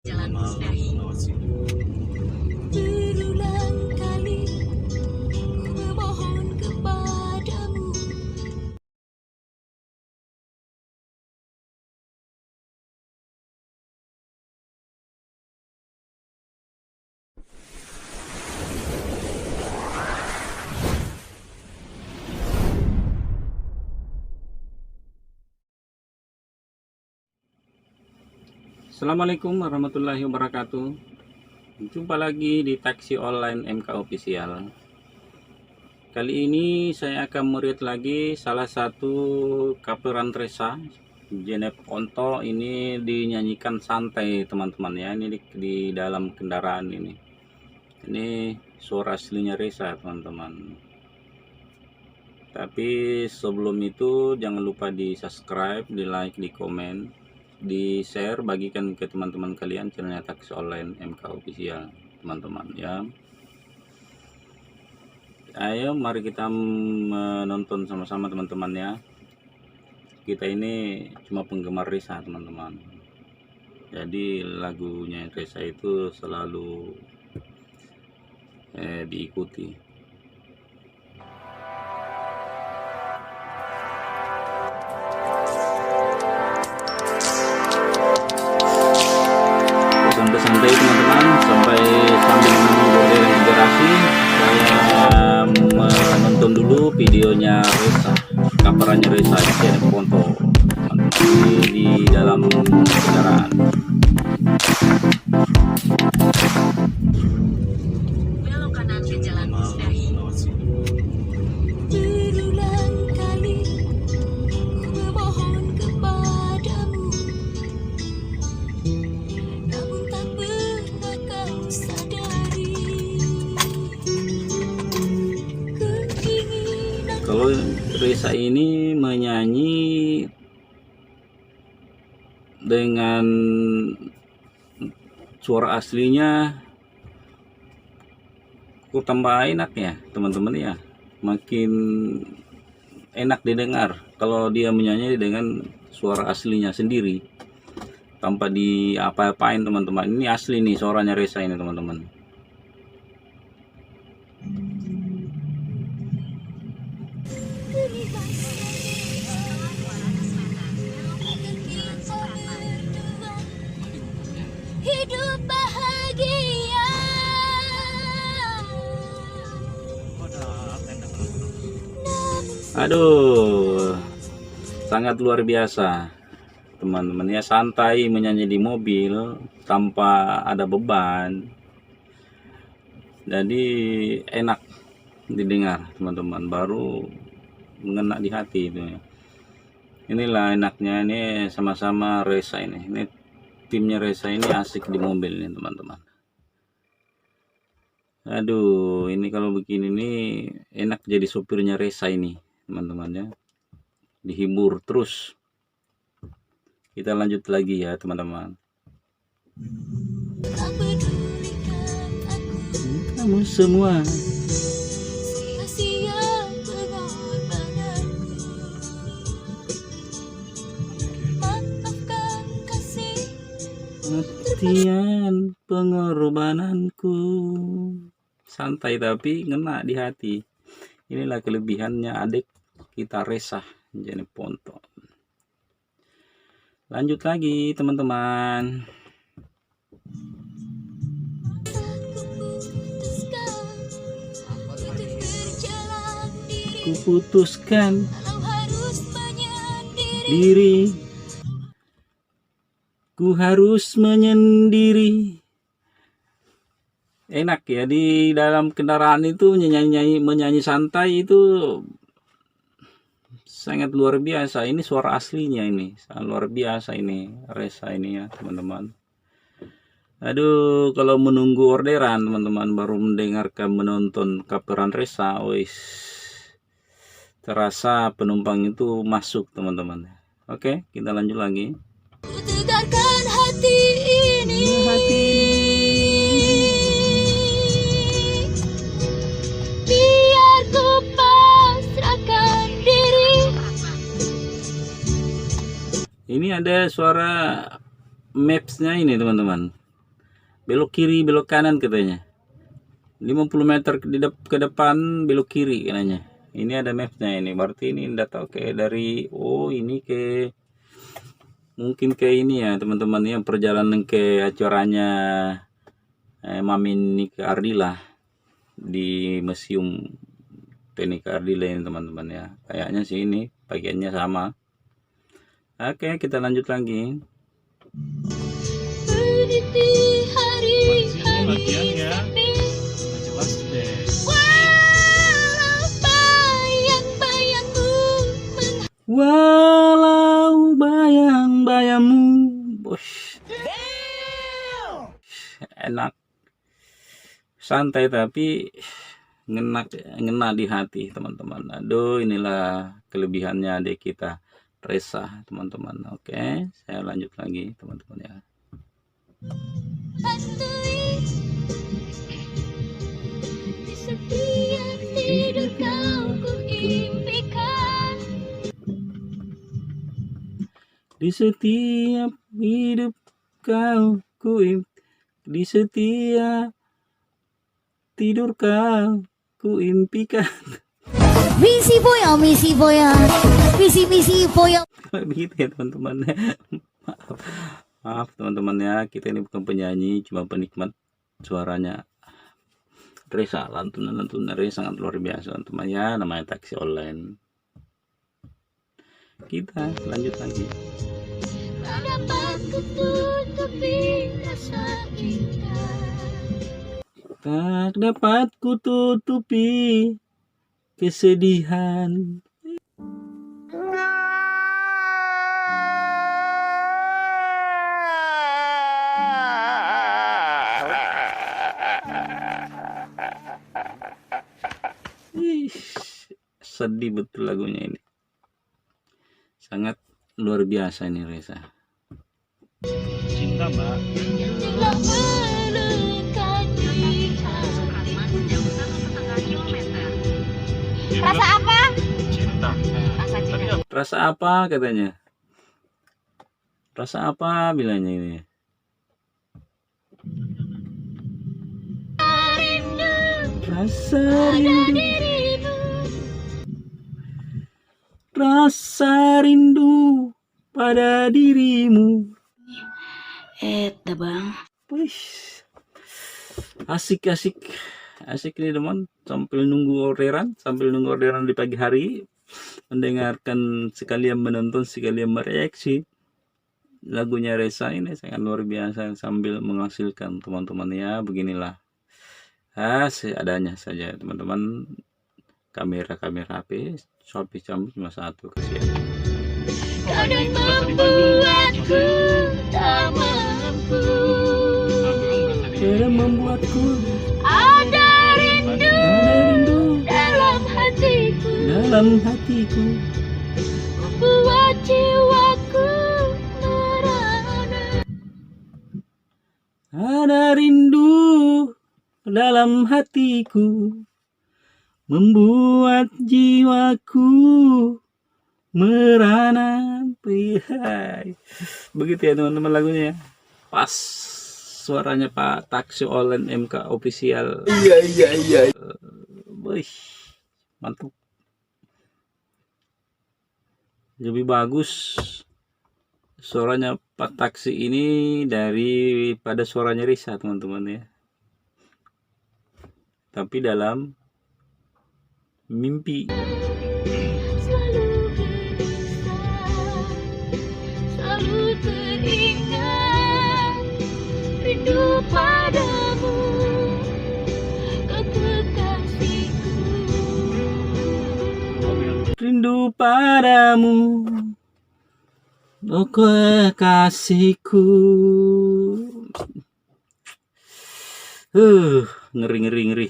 Jalan Mustahil. Berulang kali ku memohon kepadamu. Assalamualaikum warahmatullahi wabarakatuh. Jumpa lagi di Taksi Online MK Official. Kali ini saya akan melihat lagi salah satu coveran Resa Jeneponto. Ponto. Ini dinyanyikan santai teman-teman ya. Ini di dalam kendaraan ini. Ini suara aslinya Resa teman-teman. Tapi sebelum itu jangan lupa di subscribe, di like, di komen, di share, bagikan ke teman-teman kalian channelnya Taksi Online MK Official teman-teman ya. Ayo mari kita menonton sama-sama teman-teman ya. Kita ini cuma penggemar Resa teman-teman, jadi lagunya Resa itu selalu diikuti. Santai teman-teman, sampai sambil menunggu integrasi saya menonton dulu videonya Resa, coverannya Resa Jeneponto di dalam kendaraan. Belok kanan ke Jalan Mustahil. Berulang kali ku memohon kepadamu, namun tak pernah kau sadari keinginan. Kalau Resa ini menyanyi dengan suara aslinya ku tambah enak ya teman-teman ya, makin enak didengar kalau dia menyanyi dengan suara aslinya sendiri tanpa di apa-apain teman-teman. Ini asli nih suaranya Resa ini teman-teman. Hidup bahagia. Aduh, sangat luar biasa teman-teman ya, santai menyanyi di mobil tanpa ada beban, jadi enak didengar teman-teman, baru mengena di hati itu ya. Inilah enaknya ini sama-sama Resa ini timnya Resa ini asik di mobil nih teman-teman. Aduh, ini kalau begini nih enak jadi sopirnya Resa ini teman-teman ya, dihibur terus. Kita lanjut lagi ya teman-teman. Tak pedulikan aku Kamu semua sia-sia pengorbananku. Maafkan kasih artian pengorbananku. Santai tapi ngena di hati. Inilah kelebihannya adik kita Resa Jeneponto. Lanjut lagi teman-teman. kuputuskan Kuputuskan untuk berjalan diri, walau harus menyendiri. diri, ku harus menyendiri. Enak ya di dalam kendaraan itu menyanyi santai itu sangat luar biasa. Ini suara aslinya, ini sangat luar biasa ini Resa ini ya teman-teman. Aduh, kalau menunggu orderan teman-teman baru mendengarkan menonton coveran Resa, wis terasa penumpang itu masuk teman-teman. Oke, kita lanjut lagi. Ku tegarkan hati ini, biar ku pasrahkan diri. Ini ada suara mapsnya ini teman-teman. belok kiri, belok kanan katanya. 50 meter ke depan belok kiri katanya. Ini ada mapnya ini, berarti ini udah tahu kayak dari ini ke mungkin ke ini ya teman-teman ya, perjalanan ke acaranya Mamin Nika Ardila di Museum Teknik Ardila ini teman-teman ya. Kayaknya sih ini bagiannya sama. Oke, kita lanjut lagi. Meniti hari-hari ya. sepi, Jelas deh. walau bayang-bayangmu Walau bayang-bayangmu, bos, enak, santai tapi ngena di hati teman-teman. Aduh, inilah kelebihannya adik kita Resa teman-teman. Oke, saya lanjut lagi teman-teman ya. hantui. Di setiap tidur kau kuimpikan, Di setiap hidup kau di setiap tidur kau kuimpikan. Misi boya, misi boya, misi boya. Begitu ya teman-teman. Maaf teman-teman ya, kita ini bukan penyanyi, cuma penikmat suaranya Resa. Lantunan Resa sangat luar biasa teman-teman ya, namanya taksi online. Kita lanjut lagi. tak dapat kututupi rasa cinta. Tak dapat kututupi kesedihan. Ih, sedih betul lagunya ini. Sangat luar biasa ini Resa. Cinta, Mbak. Telah melukai hati. Rasa apa? Cinta. Tadi apa? Rasa apa katanya? Rasa apa bilangnya ini? Rasa rindu. Dirimu Rasa rindu pada dirimu. Bang. Wih, asik ini teman. Sambil nunggu orderan di pagi hari, mendengarkan sekalian menonton sekalian mereaksi lagunya Resa ini sangat luar biasa sambil menghasilkan teman-teman ya. Beginilah seadanya saja teman-teman. Kamera HP Shopee cuma satu, kasihan. kadang membuatku tak mampu. Kadang membuatku Ada rindu rindu dalam hatiku, membuat jiwaku merana. Ada rindu dalam hatiku, membuat jiwaku merana. Begitu ya teman-teman lagunya ya. Pas suaranya Pak Taksi Online MK Official. Iya. Wih, mantap. Lebih bagus suaranya Pak Taksi ini daripada suaranya Risa teman-teman ya. Tapi dalam mimpi. Selalu gelisah, selalu teringat rindu padamu, oh kekasihku. Rindu padamu, oh kekasihku. Ngeri.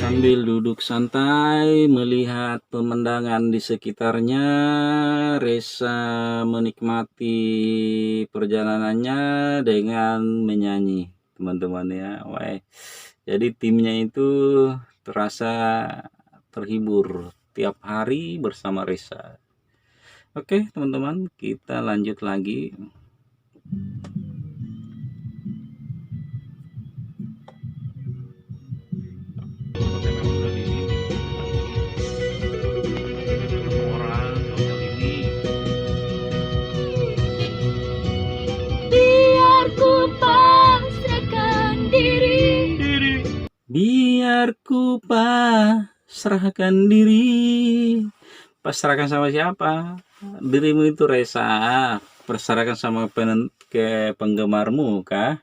Sambil duduk duduk santai melihat pemandangan di sekitarnya. Resa menikmati perjalanannya dengan menyanyi, teman-teman ya. Wah, jadi timnya itu terasa terhibur tiap hari bersama Resa. Oke, teman-teman, kita lanjut lagi. Orang hotel ini. Biar ku pasrahkan diri. Biar ku pasrahkan diri. Pasrahkan sama siapa? Dirimu itu Resa. Pasrahkan sama ke penggemarmu kah?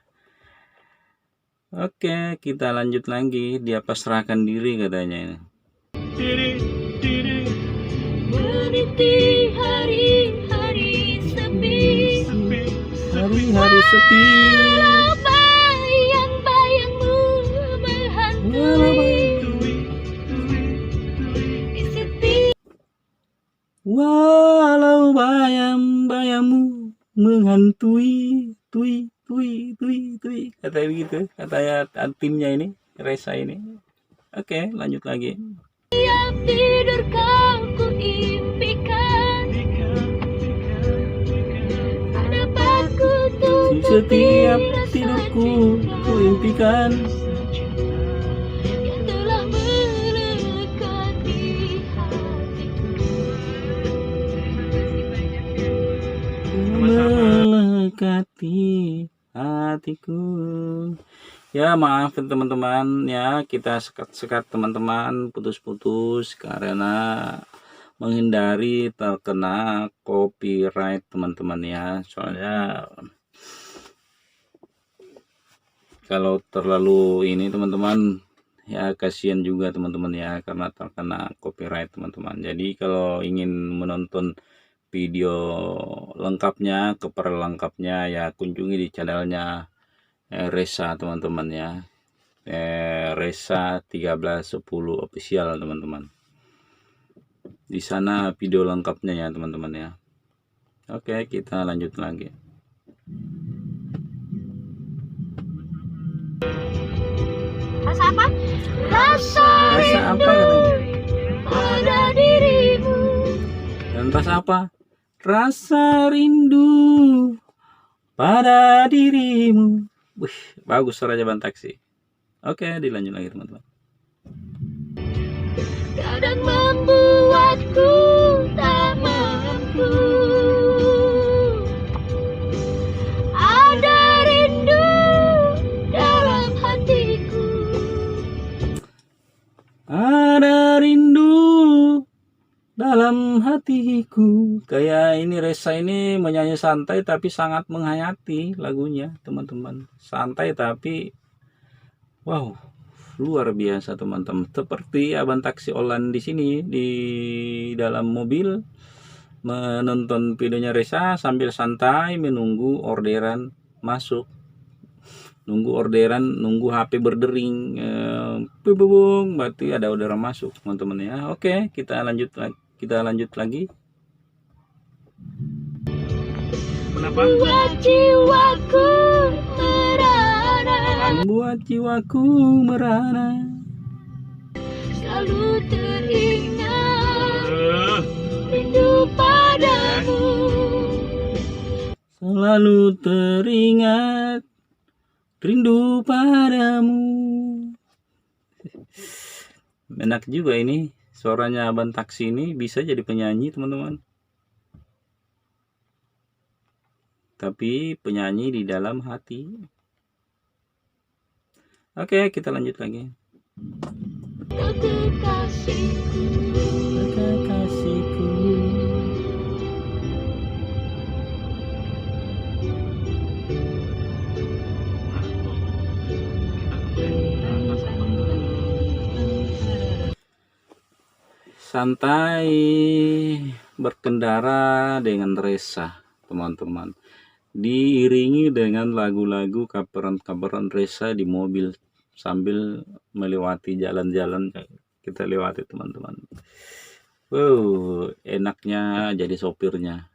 Oke, kita lanjut lagi. Dia pasrahkan diri katanya. Meniti hari-hari sepi. Hari-hari sepi. Walau bayang-bayangmu menghantui di setiap Walau bayang-bayangmu menghantui, tui, tui, tui, tui. Katanya begitu, katanya timnya ini, Resa ini. Oke, lanjut lagi. tidur kau ku impikan. Ada paku Di setiap tidurku ku impikan. yang telah melekat di hatiku. Melekati hatiku. Ya maaf teman-teman ya, kita sekat-sekat teman-teman, putus-putus karena menghindari terkena copyright teman-teman ya. Soalnya kalau terlalu ini teman-teman ya kasihan juga teman-teman ya, karena terkena copyright teman-teman. Jadi kalau ingin menonton video lengkapnya, keperlengkapnya ya kunjungi di channelnya Resa teman-teman ya. Resa 1310 official teman-teman. Di sana video lengkapnya ya teman-teman ya. Oke, kita lanjut lagi. Rasa apa? Rasa Rasa apa katanya? pada dirimu. Dan rasa apa? Rasa rindu pada dirimu. Wih, bagus suaranya Bang Taksi. Oke, dilanjut lagi teman-teman. Kadang membuatku tak mampu. Ada rindu dalam hatiku. Ada rindu dalam hatiku. Kayak ini Resa ini menyanyi santai tapi sangat menghayati lagunya teman-teman. Santai tapi wow, luar biasa teman-teman. Seperti Abang Taksi Online di sini di dalam mobil menonton videonya Resa sambil santai menunggu orderan masuk. Nunggu orderan, nunggu HP berdering, berarti ada orderan masuk teman-teman ya. Oke, kita lanjut lagi. Kenapa? Buat jiwaku merana. Membuat jiwaku merana. Selalu teringat rindu padamu. Selalu teringat rindu padamu. Enak juga ini suaranya Abang Taksi ini, bisa jadi penyanyi teman-teman. Tapi penyanyi di dalam hati. Oke, kita lanjut lagi. Kekasihku. Kekasihku. Santai berkendara dengan Resa teman-teman, diiringi dengan lagu-lagu coveran Resa di mobil sambil melewati jalan-jalan kita lewati teman-teman. Wow, enaknya jadi sopirnya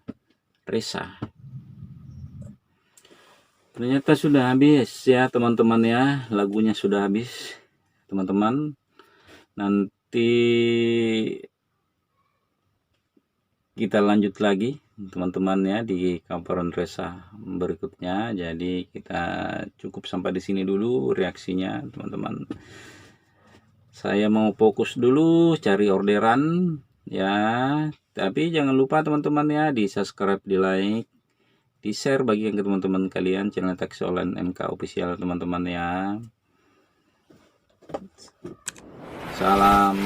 Resa. Ternyata sudah habis ya teman-teman ya, lagunya sudah habis teman-teman. Nanti kita lanjut lagi teman-teman ya di Kamparan Resa berikutnya. Jadi kita cukup sampai di sini dulu reaksinya teman-teman. Saya mau fokus dulu cari orderan ya. Tapi jangan lupa teman-teman ya di subscribe, di like, di share bagian ke teman-teman kalian channel Taksi Online MK Official teman-teman ya. Salam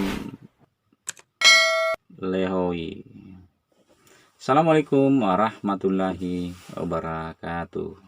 Lehoi. Assalamualaikum warahmatullahi wabarakatuh.